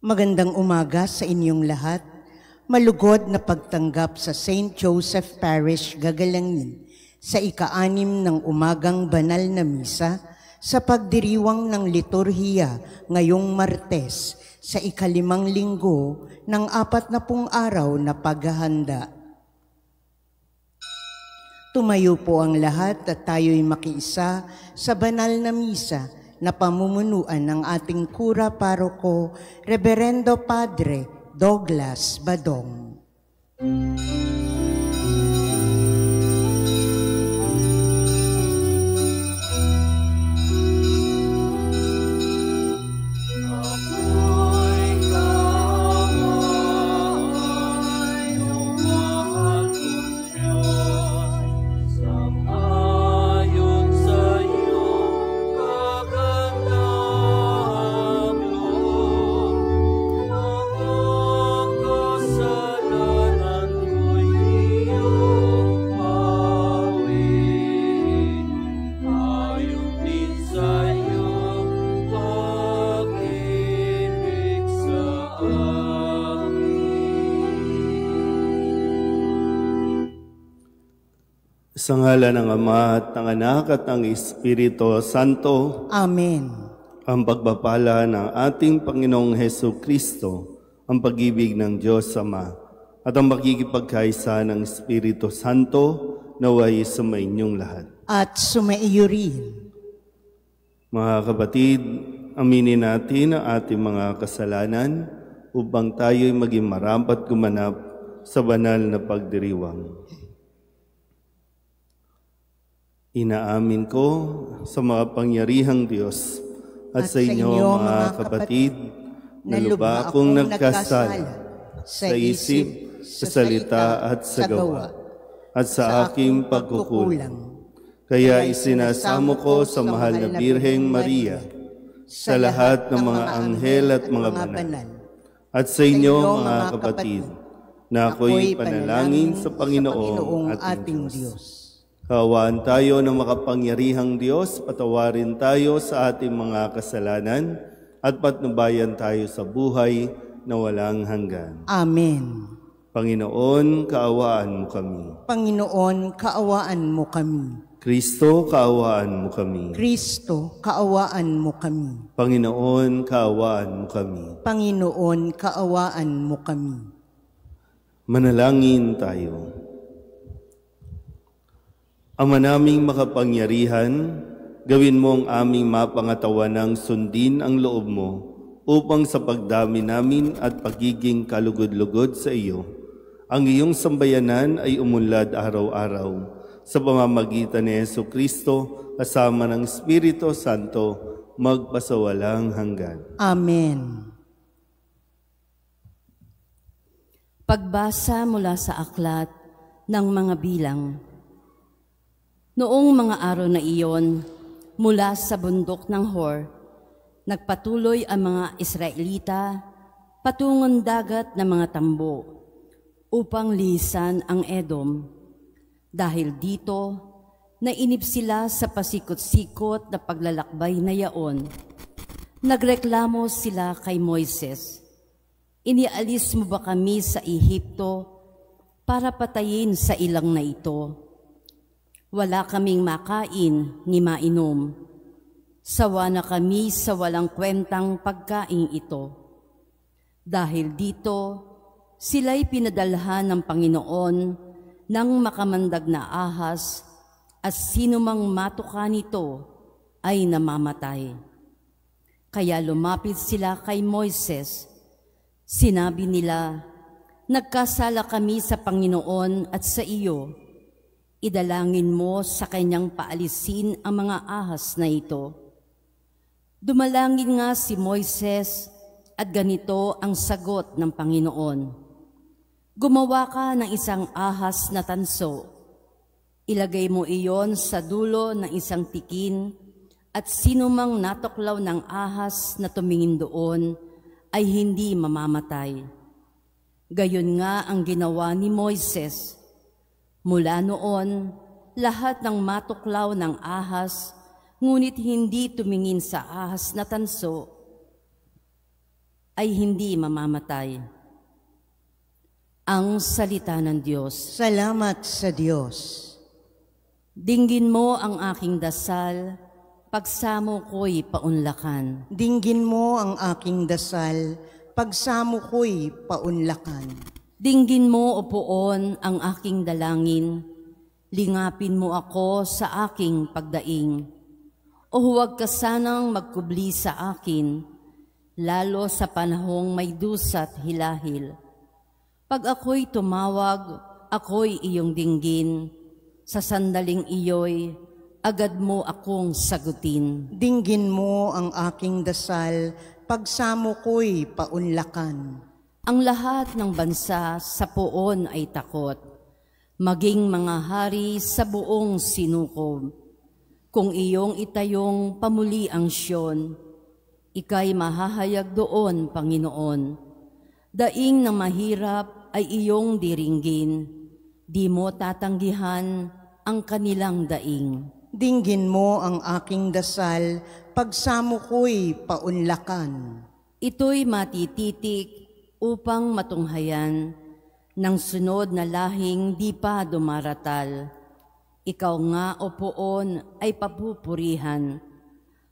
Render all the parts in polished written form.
Magandang umaga sa inyong lahat. Malugod na pagtanggap sa St. Joseph Parish, Gagalangin sa ika-6 ng umagang banal na misa sa pagdiriwang ng liturhiya ngayong Martes sa ika-5 linggo ng 40 araw na paghahanda. Tumayo po ang lahat at tayo'y makiisa sa banal na misa na pamumunuan ng ating kura paroko, Reverendo Padre Douglas Badong. Sa ngalan ng Ama at ng Anak at ng Espiritu Santo. Amen. Ang pagpapala ng ating Panginoong Hesus Kristo, ang pag-ibig ng Diyos Ama, at ang makikipagkaisa ng Espiritu Santo naway sumainyong lahat. At sumaiyo rin. Mga kapatid, aminin natin ang ating mga kasalanan upang tayo'y maging marapat gumanap sa banal na pagdiriwang. Inaamin ko sa makapangyarihang Diyos at sa inyo mga kapatid na lubha akong nagkasala sa isip, sa salita at sa gawa at sa aking pagkukulang. Kaya isinasamo ko sa mahal na Birheng Maria, sa lahat ng mga anghel at mga banal, at sa inyo mga kapatid na ako'y panalangin sa Panginoong ating Diyos. Kaawaan tayo ng makapangyarihang Diyos, patawarin tayo sa ating mga kasalanan at patnubayan tayo sa buhay na walang hanggan. Amen. Panginoon, kaawaan mo kami. Panginoon, kaawaan mo kami. Kristo, kaawaan mo kami. Kristo, kaawaan mo kami. Panginoon, kaawaan mo kami. Panginoon, kaawaan mo kami. Manalangin tayo. Ama naming makapangyarihan, gawin mo ang aming mapangatawan ng sundin ang loob mo upang sa pagdami namin at pagiging kalugod-lugod sa iyo, ang iyong sambayanan ay umunlad araw-araw sa pamamagitan ni Hesus Kristo kasama ng Espiritu Santo magpasawalang hanggan. Amen. Pagbasa mula sa aklat ng mga bilang. Noong mga araw na iyon, mula sa bundok ng Hor, nagpatuloy ang mga Israelita patungon dagat ng mga tambo upang lisan ang Edom. Dahil dito, nainip sila sa pasikot-sikot na paglalakbay na yaon. Nagreklamo sila kay Moises, "Inialis mo ba kami sa Ehipto para patayin sa ilang na ito? Wala kaming makain ni mainom. Sawa na kami sa walang kwentang pagkain ito." Dahil dito, sila'y pinadalhan ng Panginoon ng makamandag na ahas at sinumang matuka nito ay namamatay. Kaya lumapit sila kay Moises. Sinabi nila, "Nagkasala kami sa Panginoon at sa iyo. Idalangin mo sa kanyang paalisin ang mga ahas na ito." Dumalangin nga si Moises at ganito ang sagot ng Panginoon, "Gumawa ka ng isang ahas na tanso. Ilagay mo iyon sa dulo ng isang tikin at sinumang natuklaw ng ahas na tumingin doon ay hindi mamamatay." Gayon nga ang ginawa ni Moises. Mula noon, lahat ng matuklaw ng ahas, ngunit hindi tumingin sa ahas na tanso, ay hindi mamamatay. Ang salita ng Diyos. Salamat sa Diyos. Dinggin mo ang aking dasal, pagsamo ko'y paunlakan. Dinggin mo ang aking dasal, pagsamo ko'y paunlakan. Dinggin mo, o Poon, ang aking dalangin, lingapin mo ako sa aking pagdaing. O huwag ka sanang magkubli sa akin, lalo sa panahong may dusa't hilahil. Pag ako'y tumawag, ako'y iyong dinggin, sa sandaling iyo'y agad mo akong sagutin. Dinggin mo ang aking dasal, pagsamo ko'y paunlakan. Ang lahat ng bansa sa Poon ay takot, maging mga hari sa buong sinukob. Kung iyong itayong pamuli ang Siyon, ika'y mahahayag doon, Panginoon. Daing na mahirap ay iyong diringgin, di mo tatanggihan ang kanilang daing. Dinggin mo ang aking dasal, pagsamo ko'y paunlakan. Ito'y matititik upang matunghayan ng sunod na lahing di pa dumaratal. Ikaw nga, o Poon, ay papupurihan.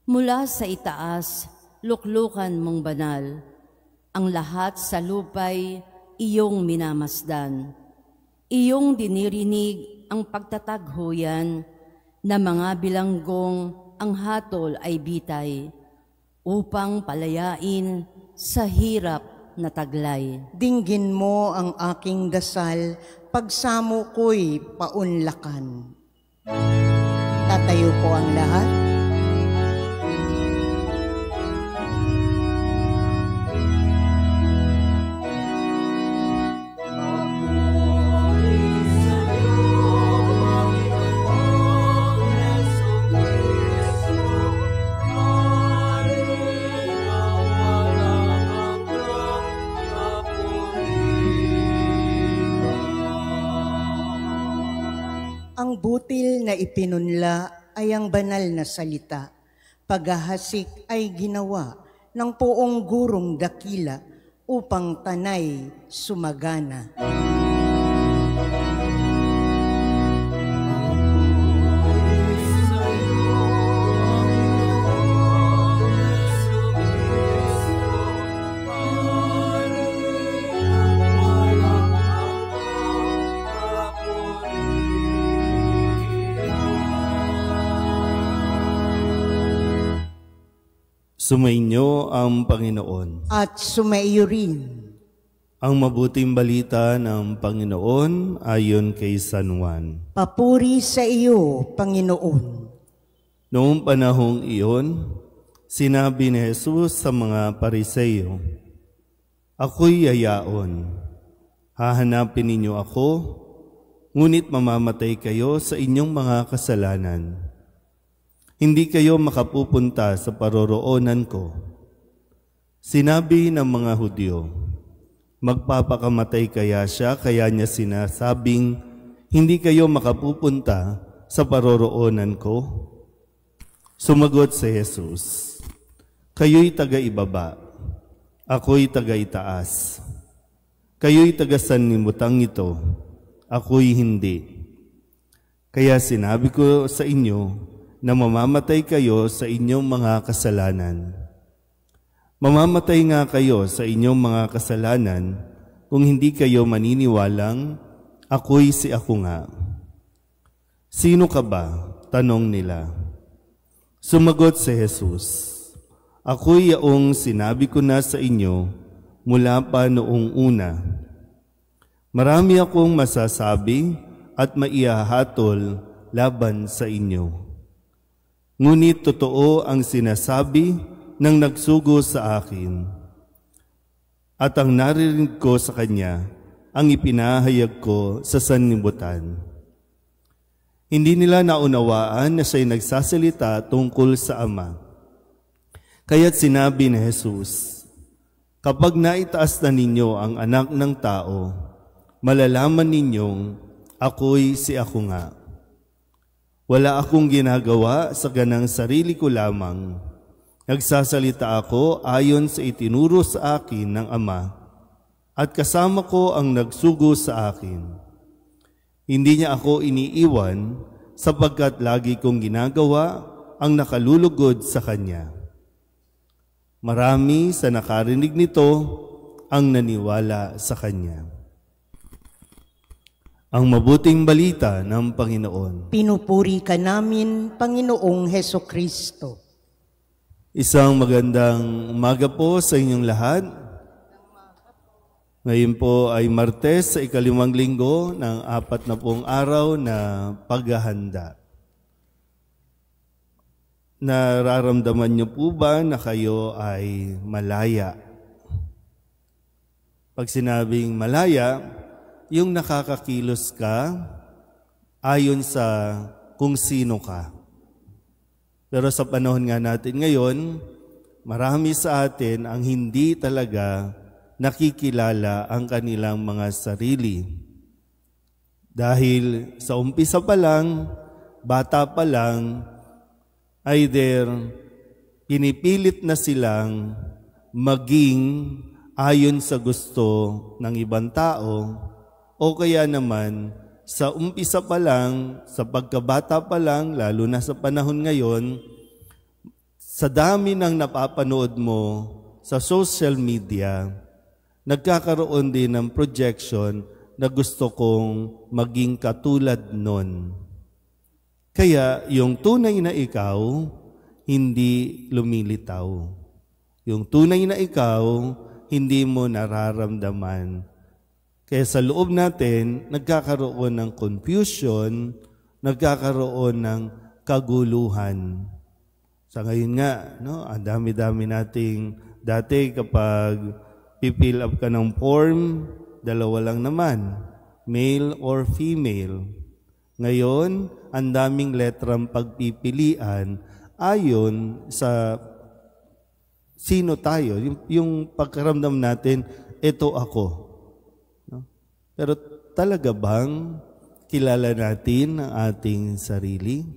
Mula sa itaas, luklukan mong banal. Ang lahat sa lupay, iyong minamasdan. Iyong dinirinig ang pagtataghoyan na mga bilanggong ang hatol ay bitay upang palayain sa hirap na taglay. Dinggin mo ang aking dasal, pagsamo ko'y paunlakan. Tatayo po ang lahat. Ang butil na ipinunla ay ang banal na salita. Paghahasik ay ginawa ng poong gurong dakila upang tanay sumagana. Sumainyo ang Panginoon. At sumaiyo rin. Ang mabuting balita ng Panginoon ayon kay San Juan. Papuri sa iyo, Panginoon. Noong panahong iyon, sinabi ni Jesus sa mga Pariseyo, "Ako'y yayaon. Hahanapin ninyo ako, ngunit mamamatay kayo sa inyong mga kasalanan. Hindi kayo makapupunta sa paroroonan ko." Sinabi ng mga Hudyo, magpapakamatay kaya siya, kaya niya sinasabing, hindi kayo makapupunta sa paroroonan ko? Sumagot si Jesus, kayo'y taga-ibaba, ako'y taga-itaas. Kayo'y taga-sanlibutan ito, ako'y hindi. Kaya sinabi ko sa inyo, na mamamatay kayo sa inyong mga kasalanan. Mamamatay nga kayo sa inyong mga kasalanan kung hindi kayo maniniwalang ako'y si ako nga. Sino ka ba? Tanong nila. Sumagot si Jesus, ako'y yaong sinabi ko na sa inyo mula pa noong una. Marami akong masasabi at maihahatol laban sa inyo. Ngunit totoo ang sinasabi ng nagsugo sa akin. At ang narinig ko sa kanya, ang ipinahayag ko sa sanlibutan. Hindi nila naunawaan na siya'y nagsasalita tungkol sa Ama. Kaya't sinabi ni Jesus, kapag naitaas na ninyo ang anak ng tao, malalaman ninyong ako'y si ako nga. Wala akong ginagawa sa ganang sarili ko lamang, Nagsasalita ako ayon sa itinuro sa akin ng Ama, at kasama ko ang nagsugo sa akin. Hindi niya ako iniiwan sapagkat lagi kong ginagawa ang nakalulugod sa Kanya. Marami sa nakarinig nito ang naniwala sa Kanya. Ang mabuting balita ng Panginoon. Pinupuri ka namin, Panginoong Hesukristo. Isang magandang umaga po sa inyong lahat. Ngayon po ay Martes sa ika-5 linggo ng 40 araw na paghahanda. Nararamdaman niyo po ba na kayo ay malaya? Pag sinabing malaya, yung nakakakilos ka ayon sa kung sino ka. Pero sa panahon nga natin ngayon, marami sa atin ang hindi talaga nakikilala ang kanilang mga sarili. Dahil sa umpisa pa lang, bata pa lang, either pinipilit na silang maging ayon sa gusto ng ibang tao, o kaya naman sa umpisa pa lang, sa pagkabata pa lang, lalo na sa panahon ngayon, sa dami ng napapanood mo sa social media, nagkakaroon din ng projection na gusto kong maging katulad nun. Kaya yung tunay na ikaw, hindi lumilitaw. Yung tunay na ikaw, hindi mo nararamdaman. Kaya sa loob natin, nagkakaroon ng confusion, nagkakaroon ng kaguluhan. Sa ngayon nga, no, ang dami-dami nating, dati kapag pipill up ka ng form, 2 lang naman, male or female. Ngayon, ang daming letrang pagpipilian ayon sa sino tayo. Yung pagkaramdam natin, ito ako. Pero talaga bang kilala natin ang ating sarili?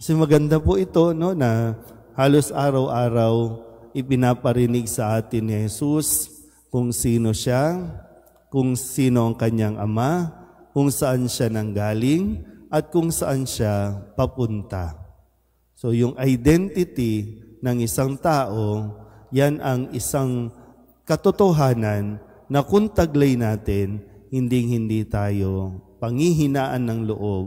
Kasi maganda po ito, no, na halos araw-araw ipinaparinig sa atin ni Jesus kung sino siya, kung sino ang kanyang ama, kung saan siya nanggaling, at kung saan siya papunta. So yung identity ng isang tao, yan ang isang katotohanan na kung taglay natin, hindi tayo panghihinaan ng loob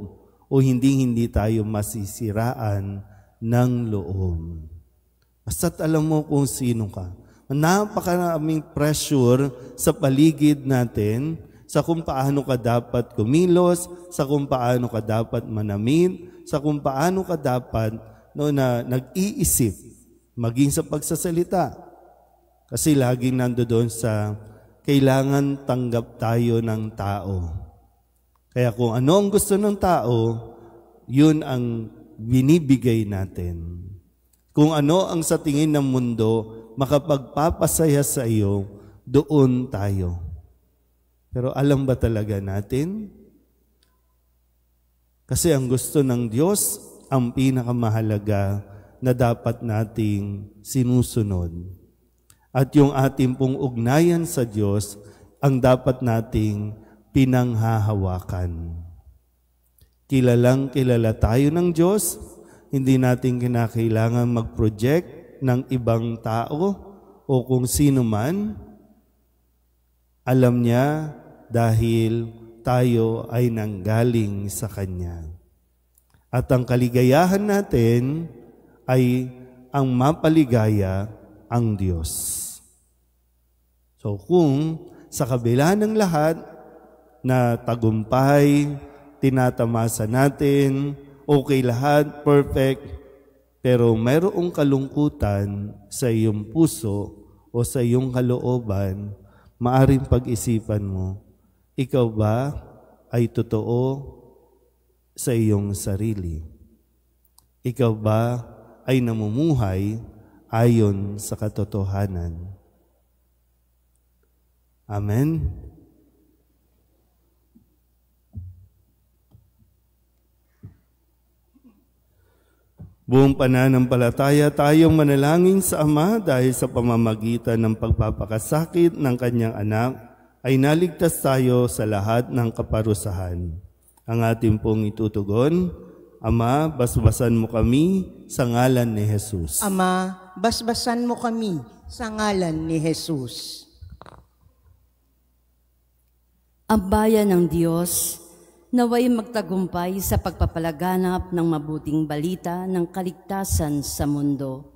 o hindi tayo masisiraan ng loob. Basta't alam mo kung sino ka. Napakaraming pressure sa paligid natin sa kung paano ka dapat kumilos, sa kung paano ka dapat manamit, sa kung paano ka dapat na nag-iisip, maging sa pagsasalita. Kasi laging nandoon sa kailangan tanggap tayo ng tao. Kaya kung ano ang gusto ng tao, yun ang binibigay natin. Kung ano ang sa tingin ng mundo, makapagpapasaya sa iyo, doon tayo. Pero alam ba talaga natin? Kasi ang gusto ng Diyos, ang pinakamahalaga na dapat nating sinusunod. At yung ating pong ugnayan sa Diyos, ang dapat nating pinanghahawakan. Kilalang kilala tayo ng Diyos, hindi natin kinakailangan mag-project ng ibang tao o kung sino man. Alam niya dahil tayo ay nanggaling sa Kanya. At ang kaligayahan natin ay ang mapaligaya ang Diyos. So kung sa kabila ng lahat na tagumpay, tinatamasa natin, okay lahat, perfect, pero mayroong kalungkutan sa iyong puso o sa iyong kalooban, maaring pag-isipan mo, ikaw ba ay totoo sa iyong sarili? Ikaw ba ay namumuhay ayon sa katotohanan? Amen? Buong pananampalataya tayong manalangin sa Ama dahil sa pamamagitan ng pagpapakasakit ng kanyang anak ay naligtas tayo sa lahat ng kaparusahan. Ang ating pong itutugon, Ama, basbasan mo kami sa ngalan ni Jesus. Ama, basbasan mo kami sa ngalan ni Jesus. Ang bayan ng Diyos, naway magtagumpay sa pagpapalaganap ng mabuting balita ng kaligtasan sa mundo.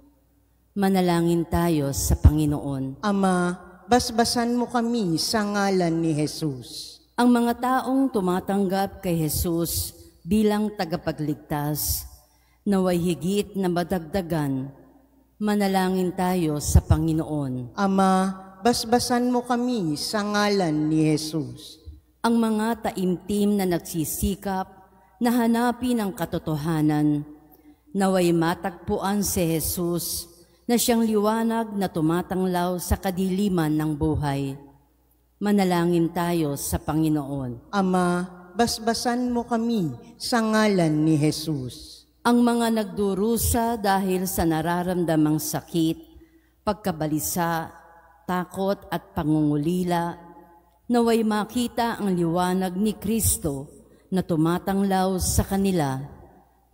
Manalangin tayo sa Panginoon. Ama, basbasan mo kami sa ngalan ni Jesus. Ang mga taong tumatanggap kay Jesus bilang tagapagligtas, naway higit na madagdagan. Manalangin tayo sa Panginoon. Ama, basbasan mo kami sa ngalan ni Jesus. Ang mga taimtim na nagsisikap na hanapin ang katotohanan, naway matagpuan si Jesus na siyang liwanag na tumatanglaw sa kadiliman ng buhay. Manalangin tayo sa Panginoon. Ama, basbasan mo kami sa ngalan ni Jesus. Ang mga nagdurusa dahil sa nararamdamang sakit, pagkabalisa, takot at pangungulila, naway makita ang liwanag ni Kristo na tumatanglaw sa kanila.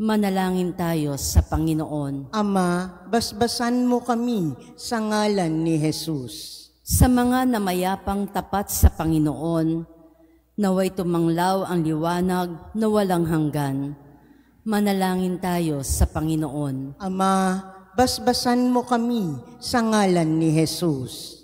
Manalangin tayo sa Panginoon. Ama, basbasan mo kami sa ngalan ni Jesus. Sa mga namayapang tapat sa Panginoon, naway tumanglaw ang liwanag na walang hanggan. Manalangin tayo sa Panginoon. Ama, basbasan mo kami sa ngalan ni Jesus.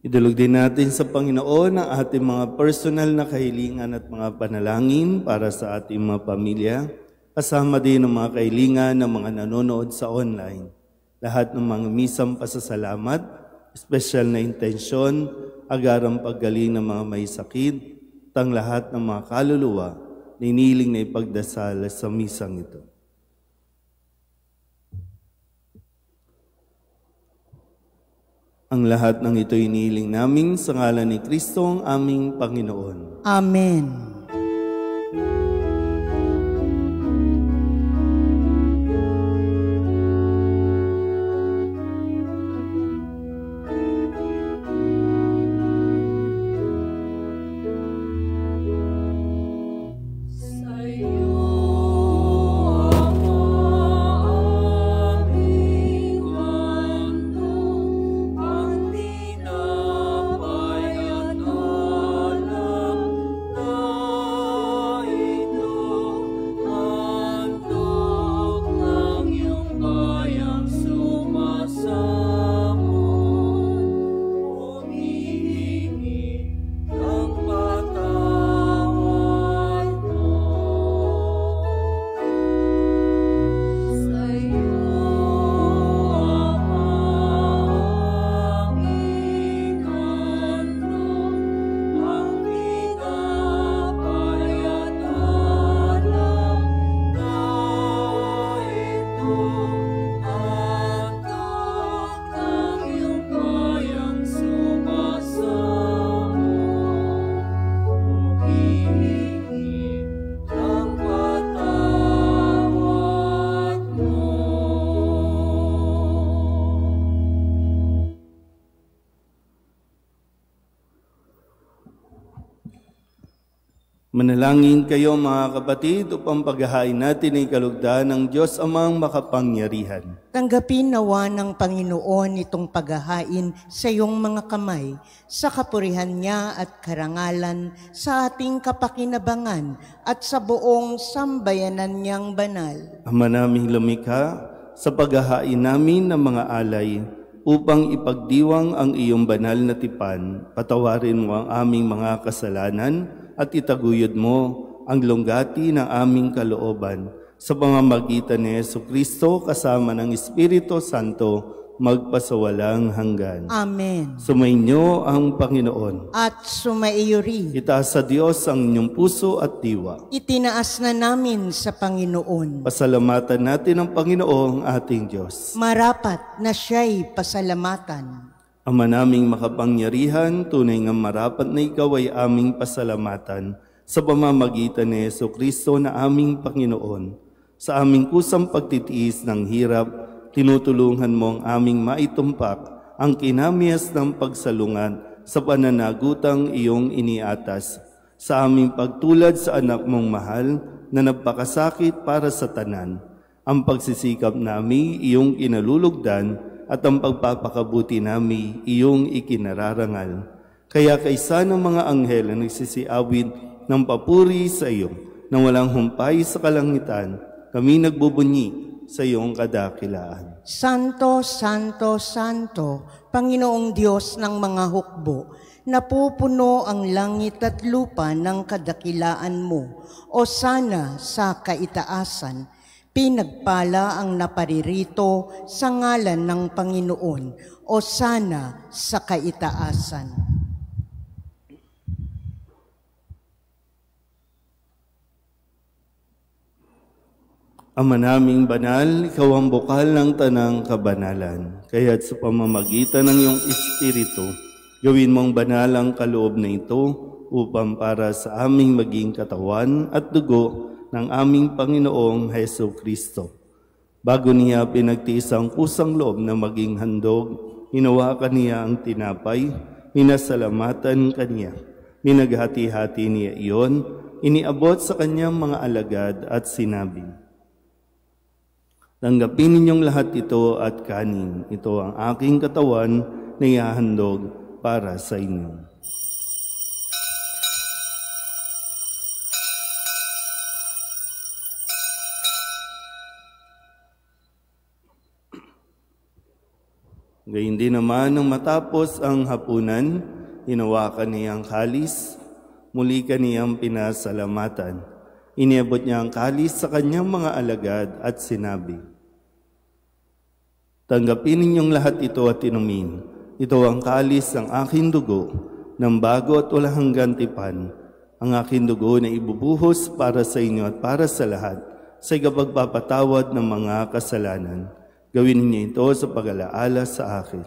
Idulog din natin sa Panginoon ang ating mga personal na kahilingan at mga panalangin para sa ating mga pamilya, kasama din ang mga kahilingan ng mga nanonood sa online. Lahat ng mga misang pasasalamat, espesyal na intensyon, agarang paggaling ng mga may sakit, at ang lahat ng mga kaluluwa, niniling na ipagdasal sa misang ito. Ang lahat ng ito inihiling namin sa ngalan ni Kristo ang aming Panginoon. Amen. Manalangin kayo mga kapatid upang paghahain natin ay kalugdan ng Diyos Amang makapangyarihan. Tanggapin nawa ng Panginoon itong paghahain sa iyong mga kamay, sa kapurihan niya at karangalan, sa ating kapakinabangan at sa buong sambayanan niyang banal. Ama naming lumikha, sa paghahain namin ng mga alay, upang ipagdiwang ang iyong banal na tipan, patawarin mo ang aming mga kasalanan, at itaguyod mo ang lunggati ng aming kalooban sa pamamagitan ni Jesucristo kasama ng Espiritu Santo magpasawalang hanggan. Amen. Sumainyo ang Panginoon. At sumaiyo rin. Itaas sa Diyos ang inyong puso at diwa. Itinaas na namin sa Panginoon. Pasalamatan natin ang Panginoong ating Diyos. Marapat na siya'y pasalamatan. Ama naming makapangyarihan, tunay nga marapat na ikaw ay aming pasalamatan sa pamamagitan ni Jesucristo na aming Panginoon. Sa aming kusang pagtitiis ng hirap, tinutulungan mo ang aming maitumpak ang kinamiyas ng pagsalungat sa pananagutang iyong iniatas. Sa aming pagtulad sa anak mong mahal na nagpakasakit para sa tanan, ang pagsisikap nami iyong kinalulugdan at ang pagpapakabuti nami iyong ikinararangal. Kaya kaysa ng mga anghel na nagsisiawit ng papuri sa iyo na walang humpay sa kalangitan, kami nagbubunyi sa iyong kadakilaan. Santo, Santo, Santo, Panginoong Diyos ng mga hukbo, napupuno ang langit at lupa ng kadakilaan mo. O sana sa kaitaasan, pinagpala ang naparirito sa ngalan ng Panginoon. O sana sa kaitaasan. Ama naming banal, ikaw ang bukal ng tanang kabanalan. Kaya't sa pamamagitan ng iyong Espiritu, gawin mong banal ang kaloob na ito upang para sa aming maging katawan at dugo ng aming Panginoong Heso Kristo. Bago niya pinagtiis ang kusang loob na maging handog, hinawakan niya ang tinapay, minasalamatan kaniya. Minaghati-hati niya iyon, iniabot sa kanyang mga alagad at sinabi, "Tanggapin ninyong lahat ito at kanin. Ito ang aking katawan na ihahandog para sa inyo." Gayun din naman nang matapos ang hapunan, hinawakan niya ang kalis, muli kaniyang pinasalamatan. Iniabot niya ang kalis sa kanyang mga alagad at sinabi, "Tanggapin ninyong lahat ito at inumin. Ito ang kalis ng aking dugo, ng bago at walang hanggang tipan. Ang aking dugo na ibubuhos para sa inyo at para sa lahat, sa ikapagpapatawad ng mga kasalanan. Gawin ninyo ito sa pag-alaala sa akin."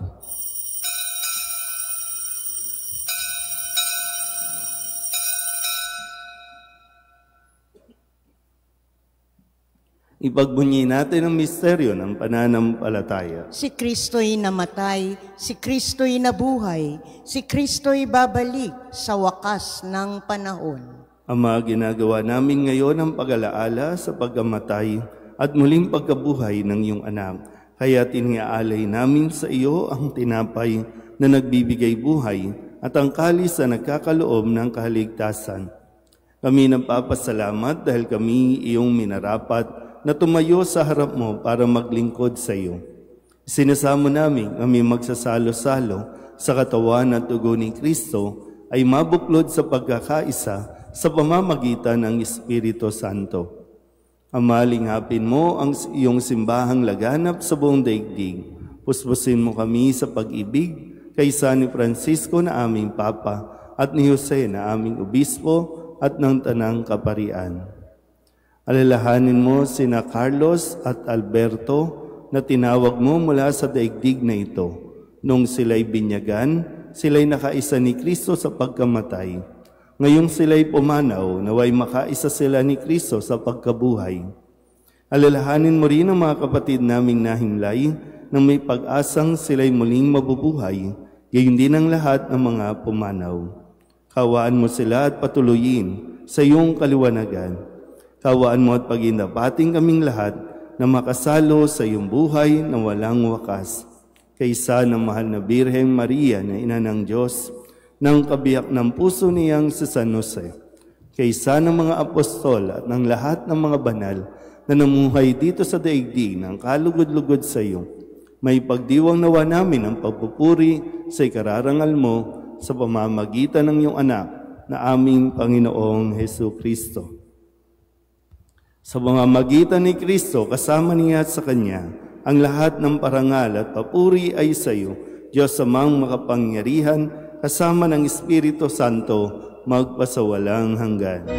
Ipagbunyi natin ang misteryo ng pananampalataya. Si Kristo'y namatay, si Kristo'y nabuhay, si Kristo'y babalik sa wakas ng panahon. Ama, ginagawa namin ngayon ang pag-alaala sa pagkamatay at muling pagkabuhay ng iyong anak. Kaya tiniaalay namin sa iyo ang tinapay na nagbibigay buhay at ang kalis na nagkakaloob ng kaligtasan. Kami nagpapasalamat dahil kami iyong minarapat na tumayo sa harap mo para maglingkod sa iyo. Sinasamo namin kami magsasalo-salo sa katawan at dugo ni Kristo ay mabuklod sa pagkakaisa sa pamamagitan ng Espiritu Santo. Ama, lingapin mo ang iyong simbahang laganap sa buong daigdig. Puspusin mo kami sa pag-ibig kaysa ni Francisco na aming Papa at ni Jose na aming Obispo at ng Tanang Kaparian. Alalahanin mo sina Carlos at Alberto na tinawag mo mula sa daigdig na ito. Nung sila'y binyagan, sila'y nakaisa ni Kristo sa pagkamatay. Ngayong sila'y pumanaw, naway makaisa sila ni Kristo sa pagkabuhay. Alalahanin mo rin ang mga kapatid naming nahimlay nang may pag-asang sila'y muling mabubuhay, gayon din ang lahat ng mga pumanaw. Kawaan mo sila at patuloyin sa iyong kaliwanagan. Kawaan mo at pagindapating kaming lahat na makasalo sa iyong buhay na walang wakas. Kaysa ng mahal na Birheng Maria na Ina ng Diyos, ng kabiyak ng puso niyang si San Jose, kaysa ng mga apostol at ng lahat ng mga banal na namuhay dito sa daigdig ng kalugod-lugod sa iyo, may pagdiwang nawa namin ang pagpupuri sa ikararangal mo sa pamamagitan ng iyong anak na aming Panginoong Heso Kristo. Sa pamamagitan ni Kristo, kasama niya at sa Kanya, ang lahat ng parangal at papuri ay sa iyo, Diyos Amang makapangyarihan, kasama ng Espiritu Santo, magpasawalang hanggan.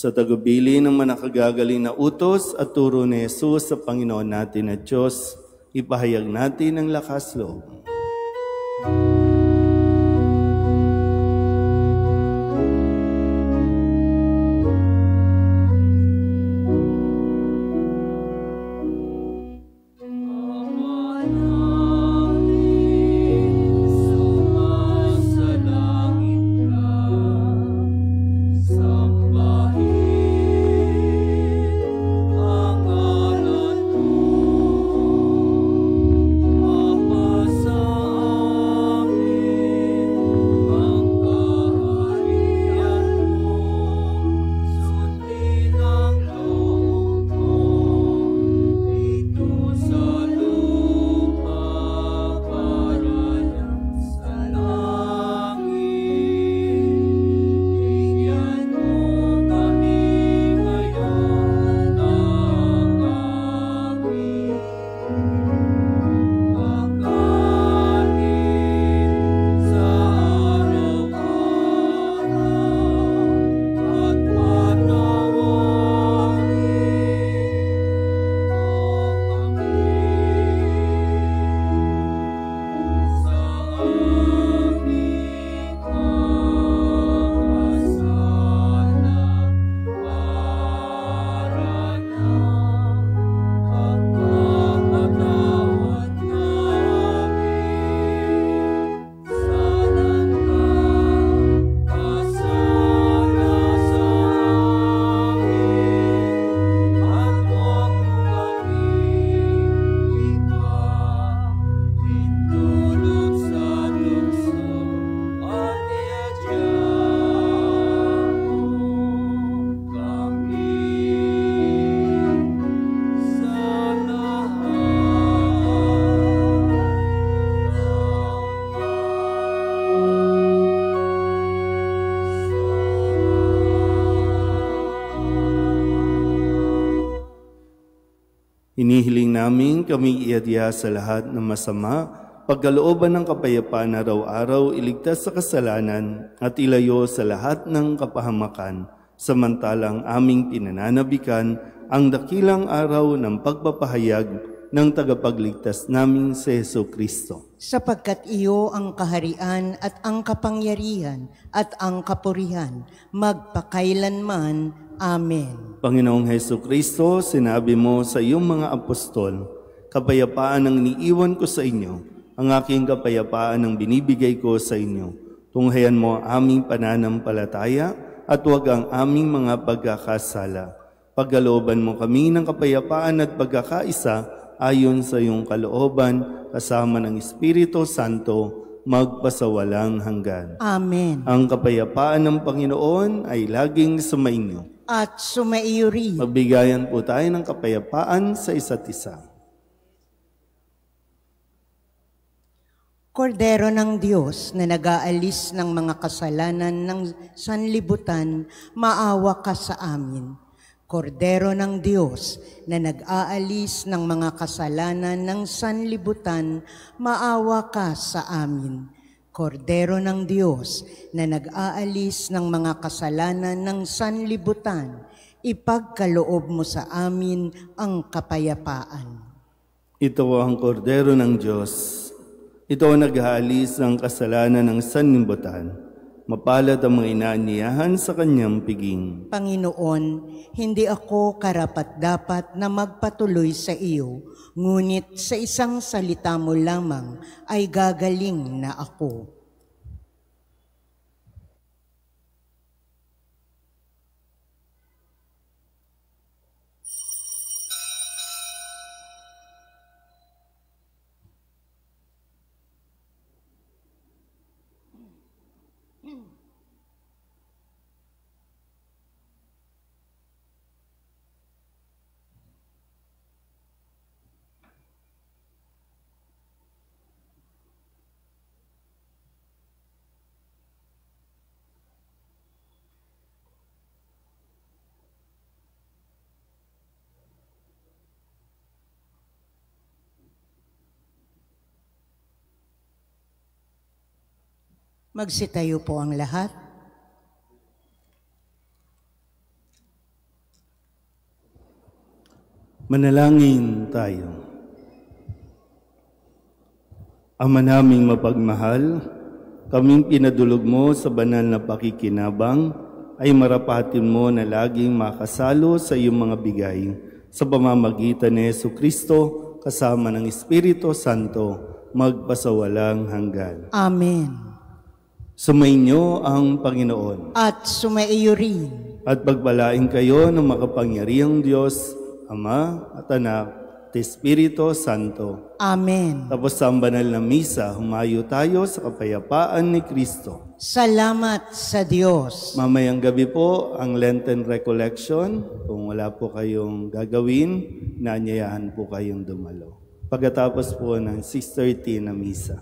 Sa tagubili ng manakagagaling na utos at turo ni Jesus sa Panginoon natin at Diyos, ipahayag natin ang lakas loob. Hinihiling namin kami iadya sa lahat ng masama, pagkalooban ng kapayapaan araw-araw, iligtas sa kasalanan at ilayo sa lahat ng kapahamakan, samantalang aming pinananabikan ang dakilang araw ng pagpapahayag ng tagapagligtas naming si Jesucristo. Sapagkat iyo ang kaharian at ang kapangyarihan at ang kapurihan, magpakailanman. Amen. Panginoong Jesucristo, sinabi mo sa iyong mga apostol, kapayapaan ang iniiwan ko sa inyo, ang aking kapayapaan ang binibigay ko sa inyo. Tunghayan mo ang aming pananampalataya at huwag ang aming mga pagkakasala. Pagkalooban mo kami ng kapayapaan at pagkakaisa ayon sa iyong kalooban, kasama ng Espiritu Santo, magpasawalang hanggan. Amen. Ang kapayapaan ng Panginoon ay laging sumainyo. At sumaiyo rin. Magbigayan po tayo ng kapayapaan sa isa't isa. Kordero ng Diyos na nag-aalis ng mga kasalanan ng sanlibutan, maawa ka sa amin. Kordero ng Diyos na nag-aalis ng mga kasalanan ng sanlibutan, maawa ka sa amin. Kordero ng Diyos na nag-aalis ng mga kasalanan ng sanlibutan, ipagkaloob mo sa amin ang kapayapaan. Ito ang Kordero ng Diyos. Ito ang nag-aalis ng kasalanan ng sanlibutan. Mapalad ang mga inaaniyahan sa kanyang piging. Panginoon, hindi ako karapat-dapat na magpatuloy sa iyo, ngunit sa isang salita mo lamang ay gagaling na ako. Magsitayo po ang lahat. Manalangin tayo. Ama naming mapagmahal, kaming pinadulog mo sa banal na pakikinabang, ay marapatin mo na laging makasalo sa iyong mga bigay sa pamamagitan ni Jesucristo kasama ng Espiritu Santo magpasawalang hanggan. Amen. Sumainyo ang Panginoon. At sumaiyo rin. At pagpalain kayo ng makapangyarihang Diyos, Ama at Anak at Espiritu Santo. Amen. Tapos sa banal na misa, humayo tayo sa kapayapaan ni Kristo. Salamat sa Diyos. Mamayang gabi po ang Lenten Recollection. Kung wala po kayong gagawin, naanyayahan po kayong dumalo. Pagkatapos po ng 6:30 na misa.